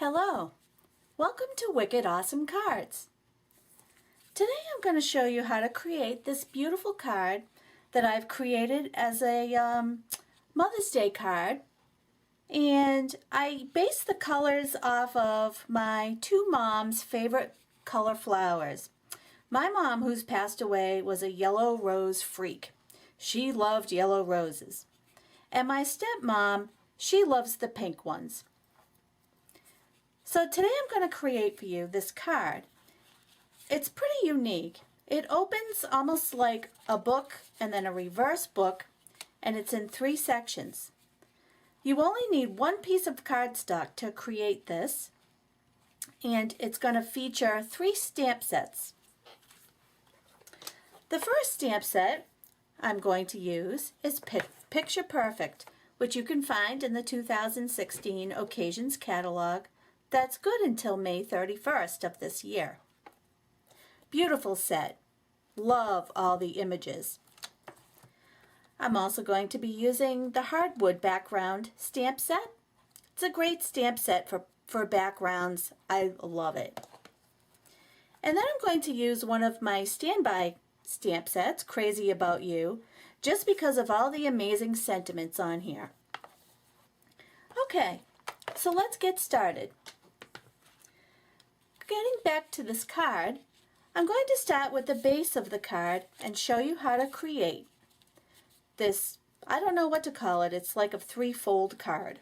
Hello, welcome to Wicked Awesome Cards. Today I'm going to show you how to create this beautiful card that I've created as a Mother's Day card, and I based the colors off of my two moms' favorite color flowers. My mom, who's passed away, was a yellow rose freak. She loved yellow roses. And my stepmom, she loves the pink ones. So today I'm going to create for you this card. It's pretty unique. It opens almost like a book and then a reverse book, and it's in 3 sections. You only need 1 piece of cardstock to create this, and it's going to feature 3 stamp sets. The first stamp set I'm going to use is Picture Perfect, which you can find in the 2016 Occasions catalog. That's good until May 31st of this year. Beautiful set. Love all the images. I'm also going to be using the hardwood background stamp set. It's a great stamp set for backgrounds. I love it. And then I'm going to use one of my standby stamp sets, Crazy About You, just because of all the amazing sentiments on here. Okay, so let's get started. Getting back to this card, I'm going to start with the base of the card and show you how to create this, I don't know what to call it, it's like a 3-fold card.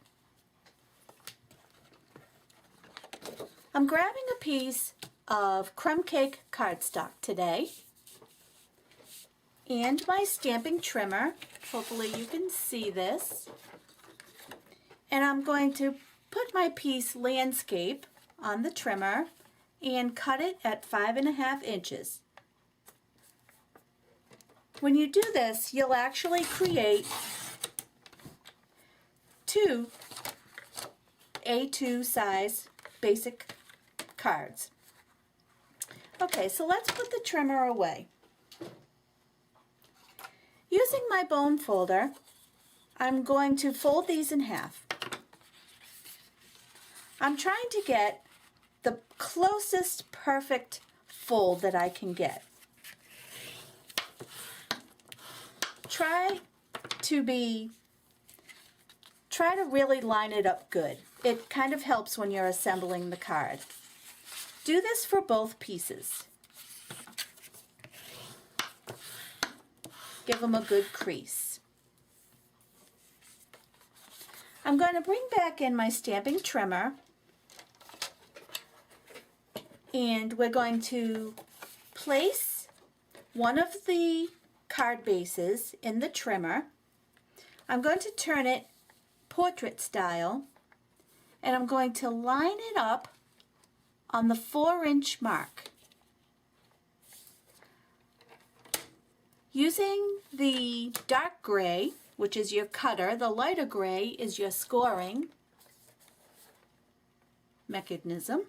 I'm grabbing a piece of crumb cake cardstock today and my stamping trimmer. Hopefully you can see this. And I'm going to put my piece Landscape on the trimmer and cut it at 5.5 inches. When you do this, you'll actually create 2 A2 size basic cards. Okay, so let's put the trimmer away. Using my bone folder, I'm going to fold these in half. I'm trying to get the closest perfect fold that I can get. Try to really line it up good. It kind of helps when you're assembling the card. Do this for both pieces. Give them a good crease. I'm going to bring back in my stamping trimmer, and we're going to place one of the card bases in the trimmer. I'm going to turn it portrait style, and I'm going to line it up on the 4-inch mark. Using the dark gray, which is your cutter, the lighter gray is your scoring mechanism.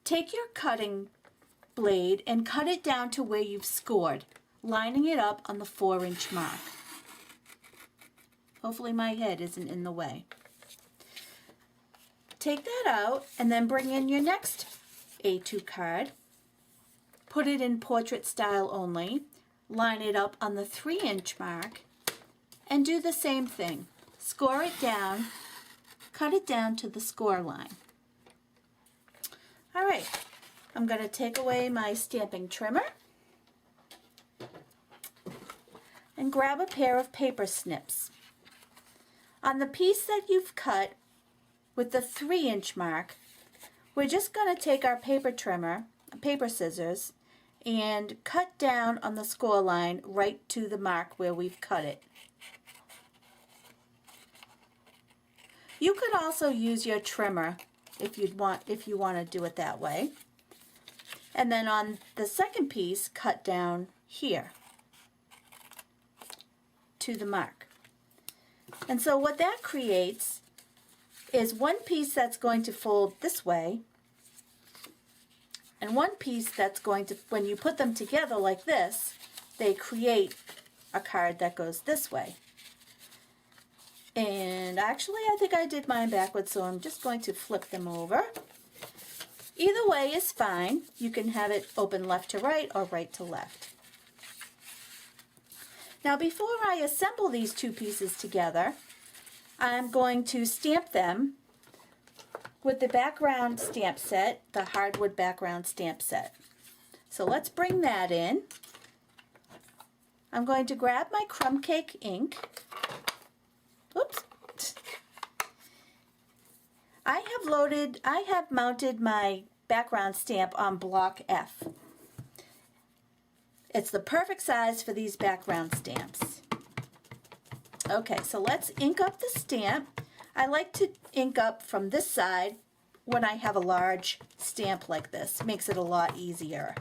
Take your cutting blade and cut it down to where you've scored, lining it up on the 4-inch mark. Hopefully my head isn't in the way. Take that out and then bring in your next A2 card. Put it in portrait style only, line it up on the 3-inch mark, and do the same thing. Score it down, cut it down to the score line. All right, I'm going to take away my stamping trimmer and grab a pair of paper snips. On the piece that you've cut with the 3-inch mark, we're just going to take our paper scissors, and cut down on the score line right to the mark where we've cut it. You could also use your trimmer if you want to do it that way. And then on the second piece, cut down here to the mark. And so what that creates is one piece that's going to fold this way, and one piece that's going to, when you put them together like this, they create a card that goes this way. And actually, I think I did mine backwards, so I'm just going to flip them over. Either way is fine. You can have it open left to right or right to left. Now, before I assemble these two pieces together, I'm going to stamp them with the background stamp set, the hardwood background stamp set. So let's bring that in. I'm going to grab my crumb cake ink. Oops. I have mounted my background stamp on block F. It's the perfect size for these background stamps. Okay, so let's ink up the stamp. I like to ink up from this side when I have a large stamp like this. It makes it a lot easier.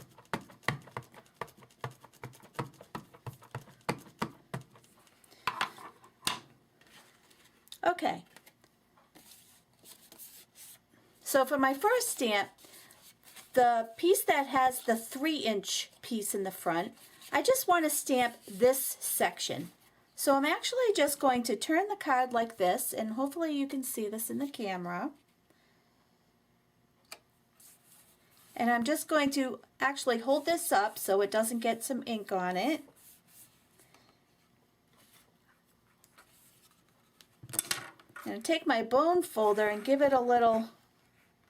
Okay. So for my first stamp, the piece that has the 3-inch piece in the front, I just want to stamp this section. So I'm actually just going to turn the card like this, and hopefully you can see this in the camera. And I'm just going to actually hold this up so it doesn't get some ink on it. And take my bone folder and give it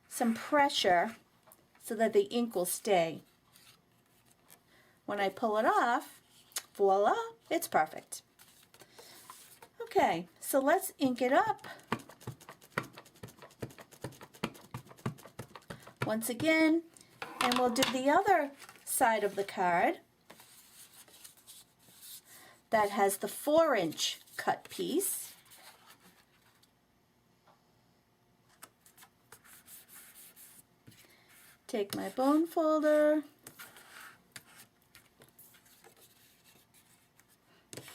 some pressure so that the ink will stay. When I pull it off, voila, it's perfect. Okay, so let's ink it up. Once again, and we'll do the other side of the card that has the 4-inch cut piece. Take my bone folder,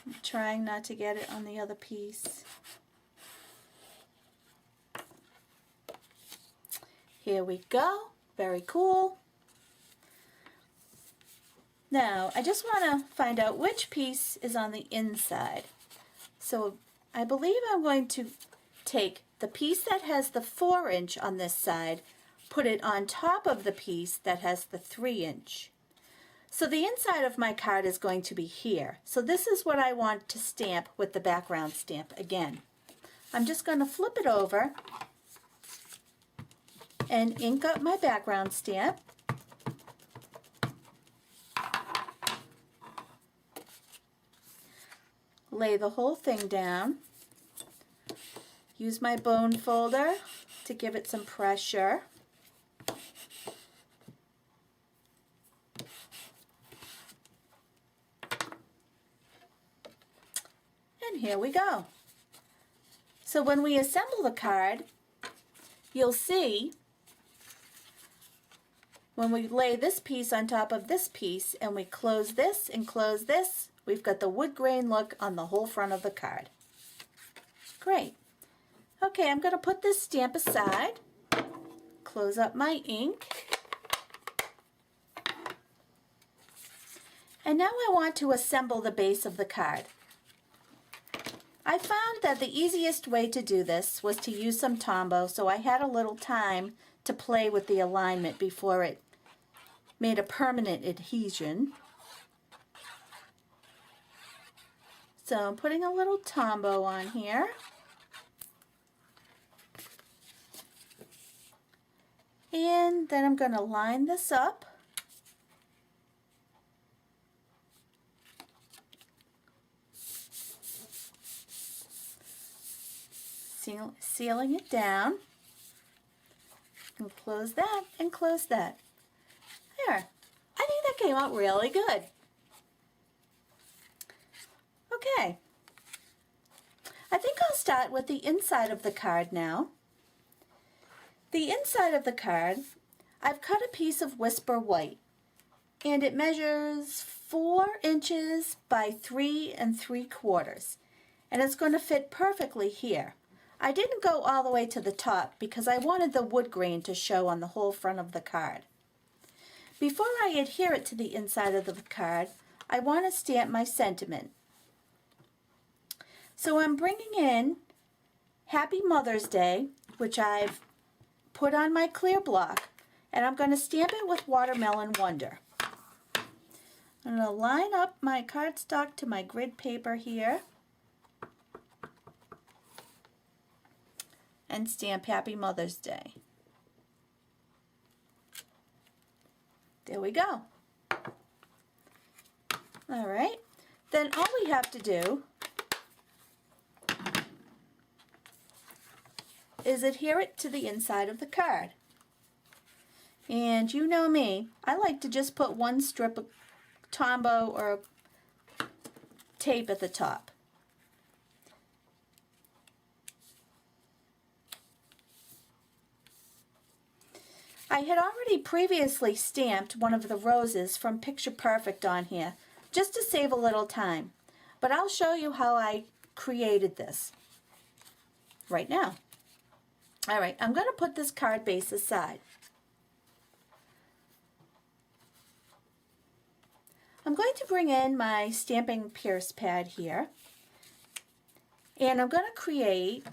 I'm trying not to get it on the other piece. Here we go, very cool. Now, I just want to find out which piece is on the inside. So I believe I'm going to take the piece that has the 4-inch on this side, put it on top of the piece that has the 3-inch. So the inside of my card is going to be here. So this is what I want to stamp with the background stamp again. I'm just going to flip it over and ink up my background stamp. Lay the whole thing down. Use my bone folder to give it some pressure. And here we go. So when we assemble the card, you'll see when we lay this piece on top of this piece and we close this and close this, we've got the wood grain look on the whole front of the card. Great. Okay, I'm going to put this stamp aside, close up my ink, and now I want to assemble the base of the card. I found that the easiest way to do this was to use some Tombow, so I had a little time to play with the alignment before it made a permanent adhesion. So I'm putting a little Tombow on here. And then I'm going to line this up. Sealing it down. And close that and close that. There. I think that came out really good. Okay. I think I'll start with the inside of the card now. The inside of the card, I've cut a piece of Whisper White, and it measures 4 inches by 3 3/4, and it's going to fit perfectly here. I didn't go all the way to the top because I wanted the wood grain to show on the whole front of the card. Before I adhere it to the inside of the card, I want to stamp my sentiment. So I'm bringing in Happy Mother's Day, which I've put on my clear block, and I'm going to stamp it with Watermelon Wonder. I'm going to line up my cardstock to my grid paper here and stamp Happy Mother's Day. There we go. All right, then all we have to do is adhere it to the inside of the card. And you know me, I like to just put one strip of Tombow or tape at the top. I had already previously stamped one of the roses from Picture Perfect on here, just to save a little time. But I'll show you how I created this right now. All right, I'm going to put this card base aside. I'm going to bring in my Stampin' Pierce pad here, and I'm going to create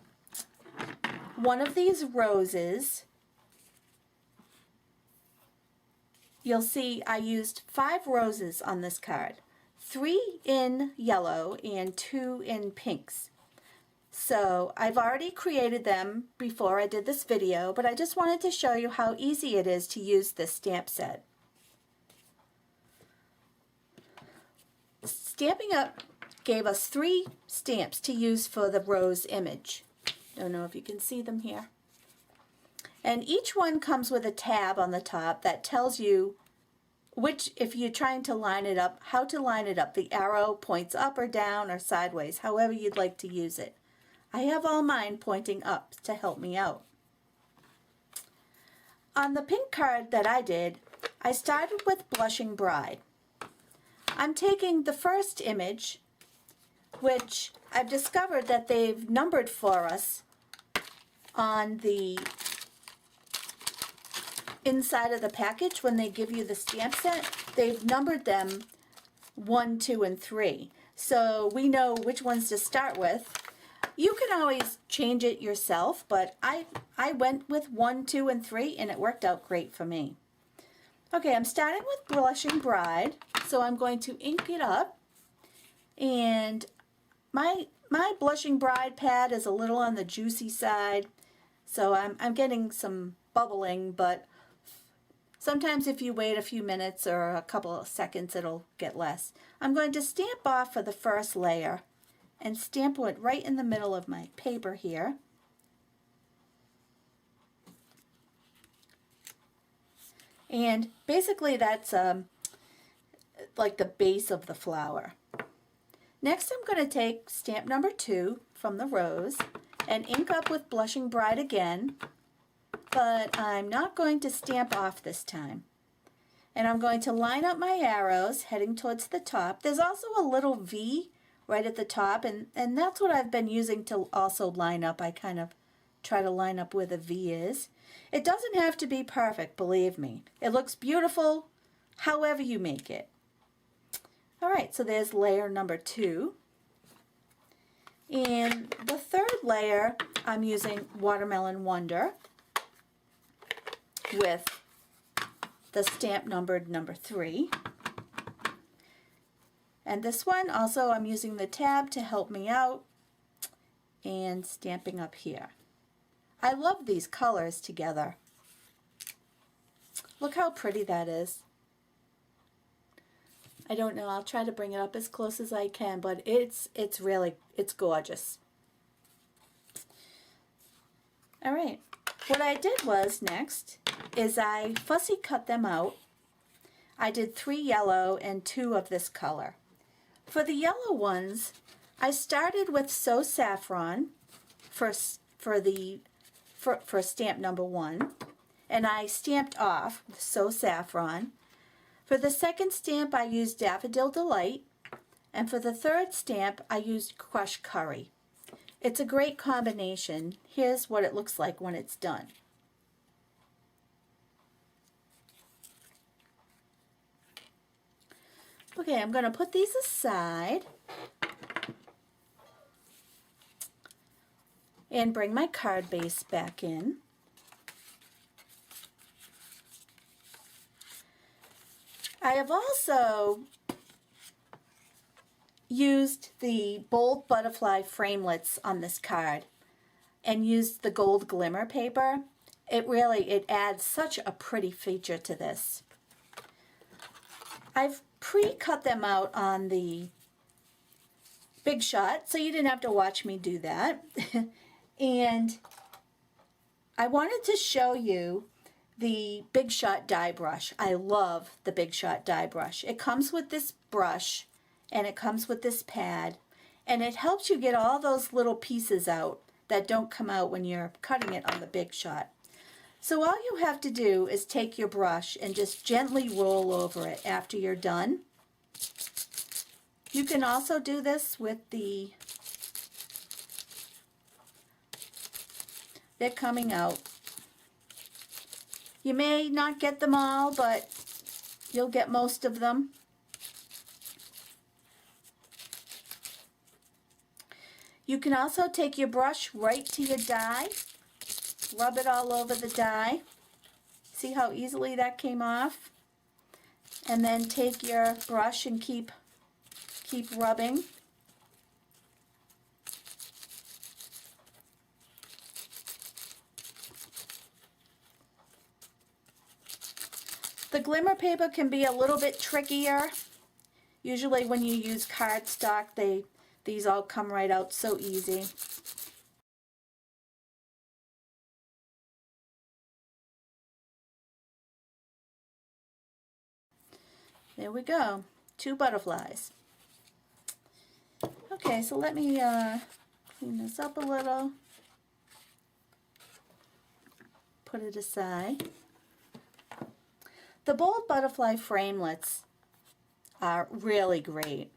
one of these roses. You'll see I used 5 roses on this card, 3 in yellow and 2 in pinks. So I've already created them before I did this video, but I just wanted to show you how easy it is to use this stamp set. Stampin' Up! Gave us 3 stamps to use for the rose image. Don't know if you can see them here. And each one comes with a tab on the top that tells you which, if you're trying to line it up, how to line it up. The arrow points up or down or sideways, however you'd like to use it. I have all mine pointing up to help me out. On the pink card that I did, I started with Blushing Bride. I'm taking the first image, which I've discovered that they've numbered for us on the inside of the package. When they give you the stamp set, they've numbered them 1, 2, and 3. So we know which ones to start with. You can always change it yourself, but I went with 1, 2, and 3, and it worked out great for me. Okay, I'm starting with Blushing Bride, so I'm going to ink it up, and my Blushing Bride pad is a little on the juicy side, so I'm getting some bubbling, but sometimes if you wait a few minutes or a couple of seconds, it'll get less. I'm going to stamp off for the first layer and stamp it right in the middle of my paper here. And basically that's like the base of the flower. Next I'm going to take stamp number 2 from the rose and ink up with Blushing Bride again, but I'm not going to stamp off this time. And I'm going to line up my arrows heading towards the top. There's also a little V right at the top, and that's what I've been using to also line up. I kind of try to line up where the V is. It doesn't have to be perfect, believe me. It looks beautiful however you make it. Alright, so there's layer number 2. And the third layer, I'm using Watermelon Wonder with the stamp numbered number 3. And this one also I'm using the tab to help me out and stamping up here. I love these colors together. Look how pretty that is. I don't know, I'll try to bring it up as close as I can, but it's gorgeous. Alright, what I did was next is I fussy cut them out. I did 3 yellow and 2 of this color. For the yellow ones, I started with So Saffron for stamp number 1, and I stamped off with So Saffron. For the second stamp, I used Daffodil Delight, and for the third stamp, I used Crushed Curry. It's a great combination. Here's what it looks like when it's done. Okay, I'm going to put these aside. and bring my card base back in. I have also used the bold butterfly framelits on this card and used the gold glimmer paper. It adds such a pretty feature to this. I've pre-cut them out on the Big Shot, so you didn't have to watch me do that. And I wanted to show you the Big Shot die brush. I love the Big Shot die brush. It comes with this brush and it comes with this pad, and it helps you get all those little pieces out that don't come out when you're cutting it on the Big Shot. So all you have to do is take your brush and just gently roll over it after you're done. You can also do this with they're coming out. You may not get them all, but you'll get most of them. You can also take your brush right to your die, rub it all over the die. See how easily that came off? And then take your brush and keep rubbing. The glimmer paper can be a little bit trickier. Usually when you use cardstock, these all come right out so easy. There we go, 2 butterflies. Okay, so let me clean this up a little. Put it aside. The bold butterfly framelits are really great.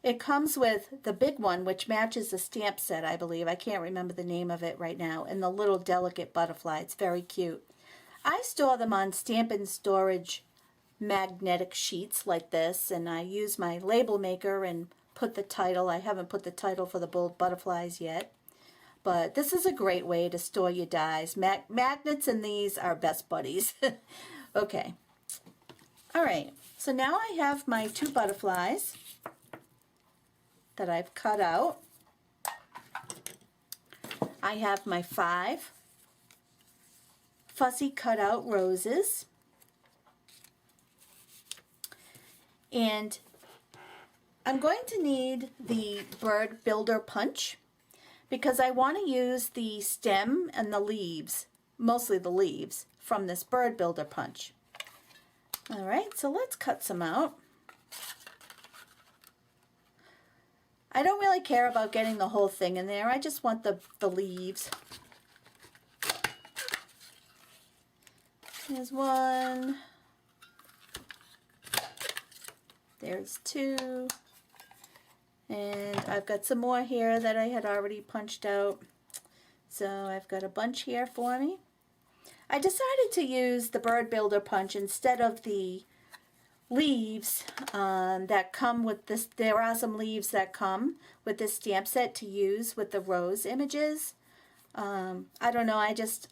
It comes with the big one, which matches the stamp set, I believe. I can't remember the name of it right now, and the little delicate butterfly. It's very cute. I store them on Stampin' storage magnetic sheets like this, and I use my label maker and put the title. I haven't put the title for the bold butterflies yet, but this is a great way to store your dies. Magnets and these are best buddies. Okay. All right, so now I have my 2 butterflies that I've cut out. I have my 5 fussy cut out roses. And I'm going to need the bird builder punch because I want to use the stem and the leaves, mostly the leaves, from this bird builder punch. All right, so let's cut some out. I don't really care about getting the whole thing in there. I just want the leaves. There's 1. There's 2. And I've got some more here that I had already punched out. So I've got a bunch here for me. I decided to use the bird builder punch instead of the leaves that come with this. There are some leaves that come with this stamp set to use with the rose images. I don't know, I just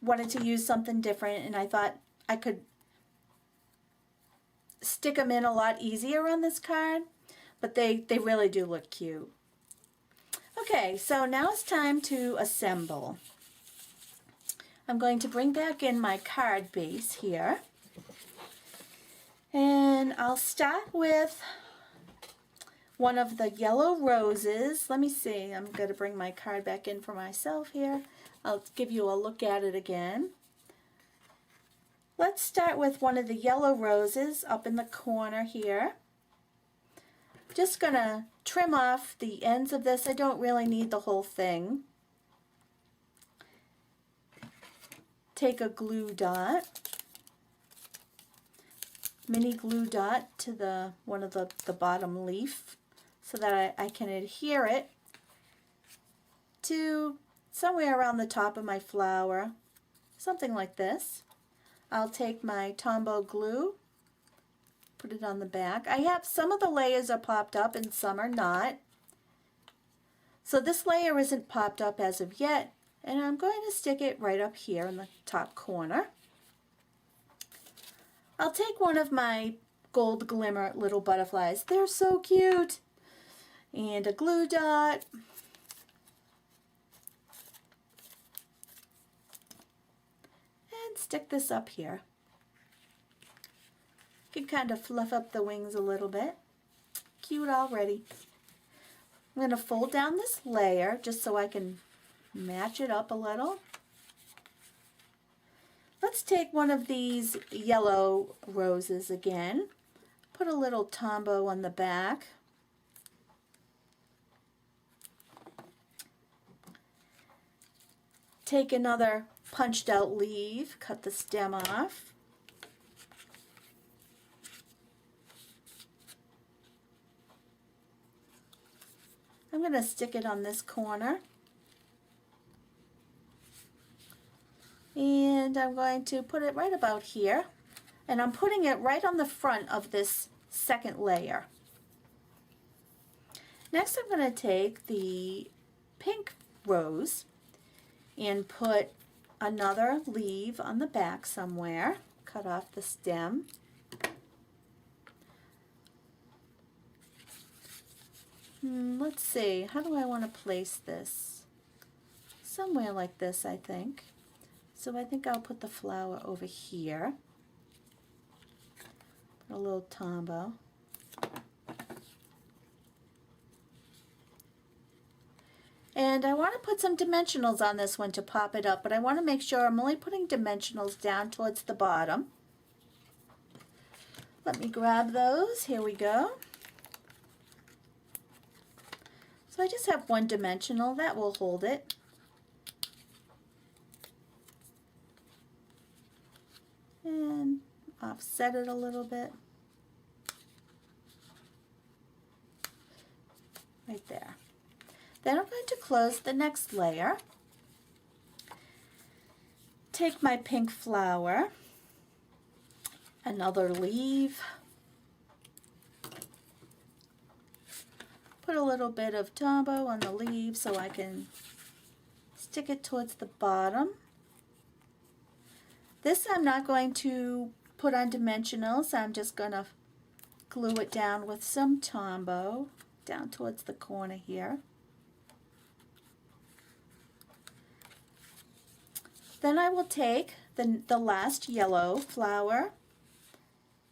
wanted to use something different, and I thought I could stick them in a lot easier on this card, but they really do look cute. Okay, so now it's time to assemble. I'm going to bring back in my card base here, and I'll start with one of the yellow roses. Let me see, I'm going to bring my card back in for myself here. I'll give you a look at it again. Let's start with one of the yellow roses up in the corner here. Just going to trim off the ends of this. I don't really need the whole thing. Take a glue dot, mini glue dot to the one of the bottom leaf so that I can adhere it to somewhere around the top of my flower, something like this. I'll take my Tombow glue, put it on the back. I have some of the layers are popped up and some are not. So this layer isn't popped up as of yet. And I'm going to stick it right up here in the top corner. I'll take one of my gold glimmer little butterflies. They're so cute. And a glue dot. And stick this up here. You can kind of fluff up the wings a little bit. Cute already. I'm going to fold down this layer just so I can match it up a little. Let's take one of these yellow roses again. Put a little tombow on the back. Take another punched out leaf, cut the stem off. I'm going to stick it on this corner. And I'm going to put it right about here. And I'm putting it right on the front of this second layer. Next I'm going to take the pink rose and put another leaf on the back somewhere. Cut off the stem. Let's see, how do I want to place this? Somewhere like this, I think. So I think I'll put the flower over here. Put a little tombow. And I want to put some dimensionals on this one to pop it up, but I want to make sure I'm only putting dimensionals down towards the bottom. Let me grab those. Here we go. So I just have one dimensional. That will hold it. And offset it a little bit. Right there. Then I'm going to close the next layer. Take my pink flower, another leaf, put a little bit of tombow on the leaf so I can stick it towards the bottom. This I'm not going to put on dimensionals. I'm just going to glue it down with some tombow down towards the corner here. Then I will take the last yellow flower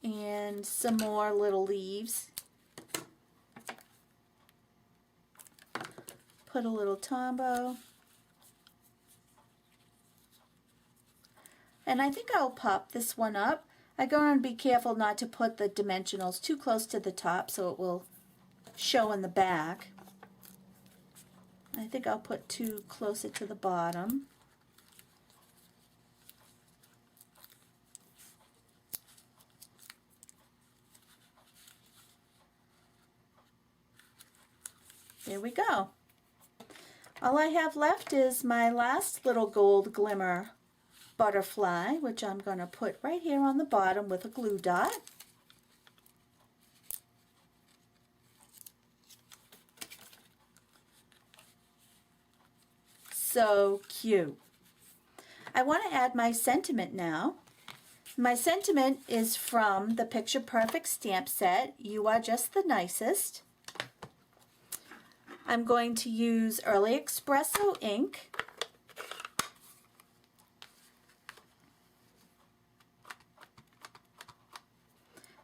and some more little leaves. Put a little tombow. And I think I'll pop this one up. I'm going to be careful not to put the dimensionals too close to the top so it will show in the back. I think I'll put two closer to the bottom. There we go. All I have left is my last little gold glimmer butterfly, which I'm going to put right here on the bottom with a glue dot. So cute. I want to add my sentiment now. My sentiment is from the Picture Perfect stamp set, You Are Just the Nicest. I'm going to use Early Espresso ink.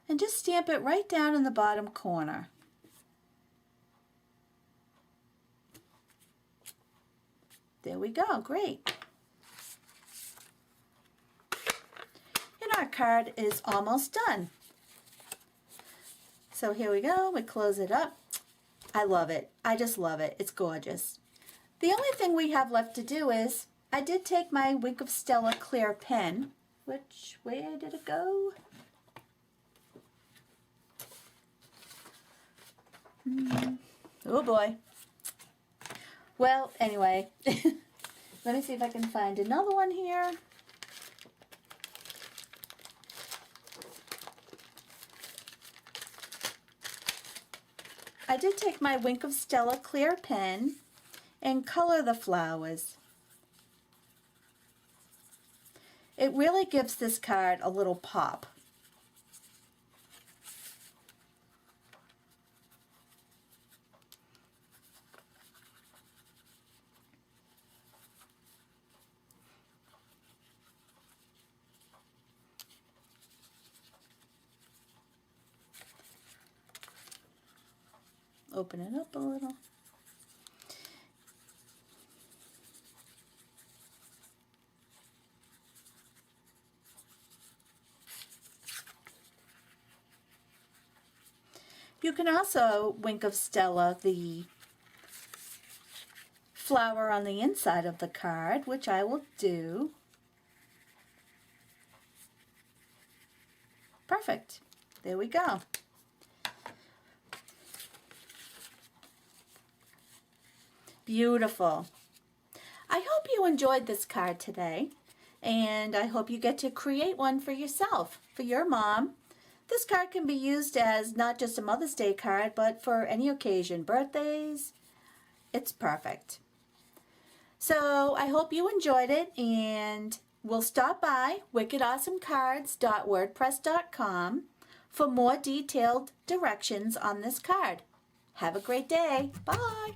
And just stamp it right down in the bottom corner. There we go, great. And our card is almost done. So here we go, we close it up. I love it. I just love it. It's gorgeous. The only thing we have left to do is, I did take my Wink of Stella clear pen, which, where did it go? Oh boy. Well, anyway, let me see if I can find another one here. I did take my Wink of Stella clear pen and color the flowers. It really gives this card a little pop. Open it up a little. You can also Wink of Stella the flower on the inside of the card, which I will do. Perfect. There we go. Beautiful. I hope you enjoyed this card today, and I hope you get to create one for yourself, for your mom. This card can be used as not just a Mother's Day card, but for any occasion, birthdays. It's perfect. So I hope you enjoyed it, and we'll stop by wickedawesomecards.wordpress.com for more detailed directions on this card. Have a great day. Bye.